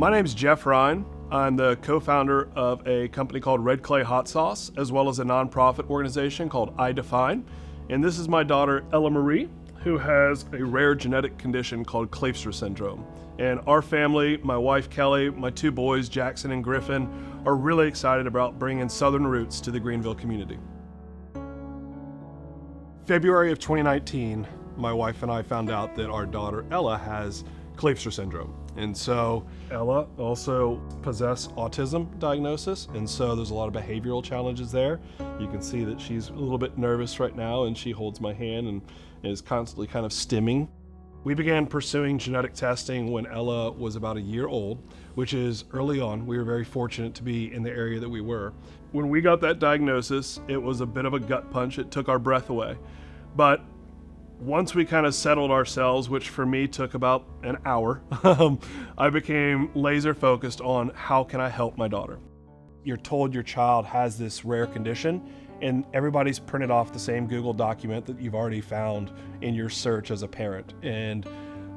My name's Jeff Ryan. I'm the co-founder of a company called Red Clay Hot Sauce, as well as a nonprofit organization called iDefine. And this is my daughter, Ella Marie, who has a rare genetic condition called Kleefstra syndrome. And our family, my wife Kelly, my two boys, Jackson and Griffin, are really excited about bringing Southern Roots to the Greenville community. February of 2019, my wife and I found out that our daughter Ella has Kleefstra syndrome. And so Ella also possesses autism diagnosis, and so there's a lot of behavioral challenges there. You can see that she's a little bit nervous right now, and she holds my hand and is constantly kind of stimming. We began pursuing genetic testing when Ella was about a year old, which is early on. We were very fortunate to be in the area that we were. When we got that diagnosis, it was a bit of a gut punch. It took our breath away. But once we kind of settled ourselves, which for me took about an hour, I became laser focused on how can I help my daughter. You're told your child has this rare condition, and everybody's printed off the same Google document that you've already found in your search as a parent. And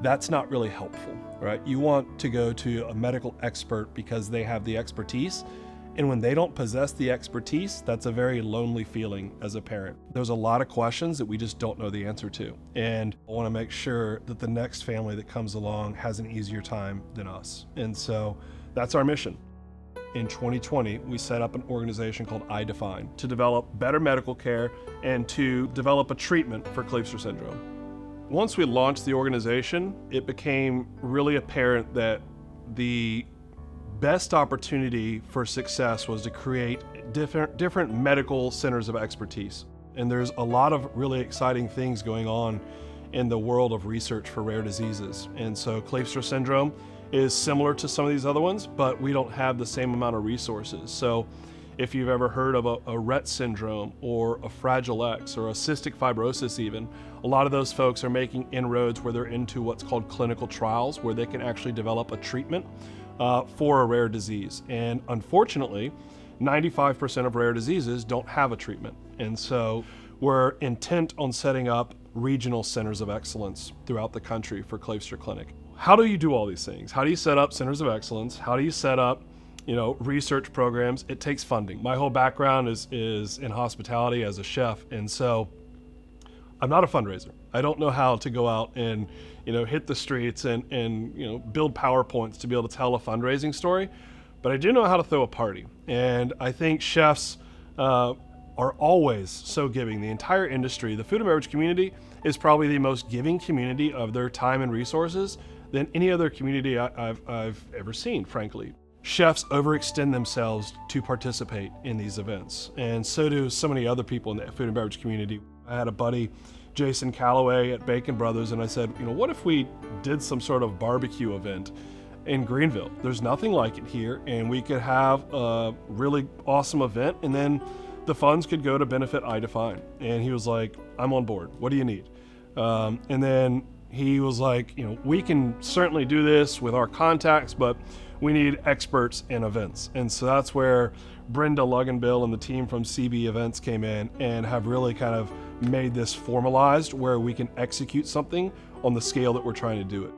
that's not really helpful, right? You want to go to a medical expert because they have the expertise. And when they don't possess the expertise, that's a very lonely feeling as a parent. There's a lot of questions that we just don't know the answer to. And I want to make sure that the next family that comes along has an easier time than us. And so that's our mission. In 2020, we set up an organization called iDefine to develop better medical care and to develop a treatment for Kleefstra syndrome. Once we launched the organization, it became really apparent that the best opportunity for success was to create different medical centers of expertise. And there's a lot of really exciting things going on in the world of research for rare diseases. And so Kleefstra syndrome is similar to some of these other ones, but we don't have the same amount of resources. So if you've ever heard of a Rett syndrome or a Fragile X or a cystic fibrosis even, a lot of those folks are making inroads where they're into what's called clinical trials, where they can actually develop a treatment for a rare disease. And unfortunately, 95% of rare diseases don't have a treatment. And so we're intent on setting up regional centers of excellence throughout the country for Kleefstra Clinic. How do you do all these things? How do you set up centers of excellence? How do you set up research programs? It takes funding. My whole background is in hospitality as a chef. And so I'm not a fundraiser. I don't know how to go out and hit the streets and build PowerPoints to be able to tell a fundraising story, but I do know how to throw a party. And I think chefs are always so giving. The entire industry, the food and beverage community, is probably the most giving community of their time and resources than any other community I've ever seen, frankly. Chefs overextend themselves to participate in these events, and so do so many other people in the food and beverage community. I had a buddy, Jason Calloway at Bacon Brothers, and I said, what if we did some sort of barbecue event in Greenville? There's nothing like it here, and we could have a really awesome event, and then the funds could go to benefit iDefine. And he was like, I'm on board. What do you need? And then he was like, we can certainly do this with our contacts, but we need experts in events. And so that's where Brenda Luganbill and the team from CB Events came in and have really kind of made this formalized where we can execute something on the scale that we're trying to do it.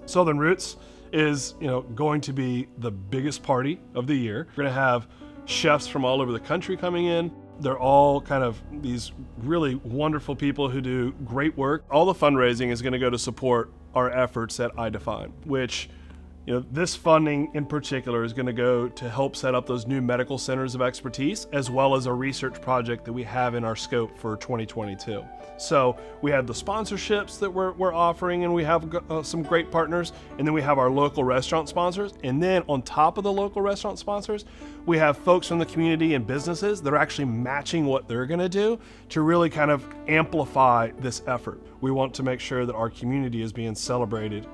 Southern Roots is going to be the biggest party of the year. We're going to have chefs from all over the country coming in. They're all kind of these really wonderful people who do great work. All the fundraising is going to go to support our efforts at iDefine, which this funding in particular is going to go to help set up those new medical centers of expertise, as well as a research project that we have in our scope for 2022. So we have the sponsorships that we're offering, and we have some great partners, and then we have our local restaurant sponsors. And then on top of the local restaurant sponsors, we have folks from the community and businesses that are actually matching what they're going to do to really kind of amplify this effort. We want to make sure that our community is being celebrated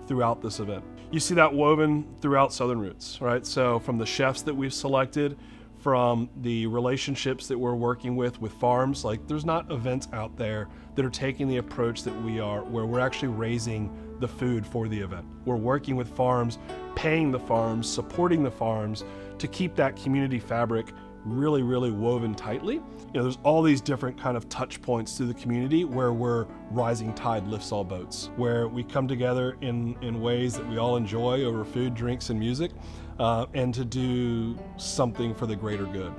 throughout this event. You see that woven throughout Southern Roots, right? So from the chefs that we've selected, from the relationships that we're working with farms, like there's not events out there that are taking the approach that we are, where we're actually raising the food for the event. We're working with farms, paying the farms, supporting the farms to keep that community fabric really, really woven tightly. There's all these different kind of touch points through the community where we're rising tide lifts all boats, where we come together in ways that we all enjoy over food, drinks, and music, and to do something for the greater good.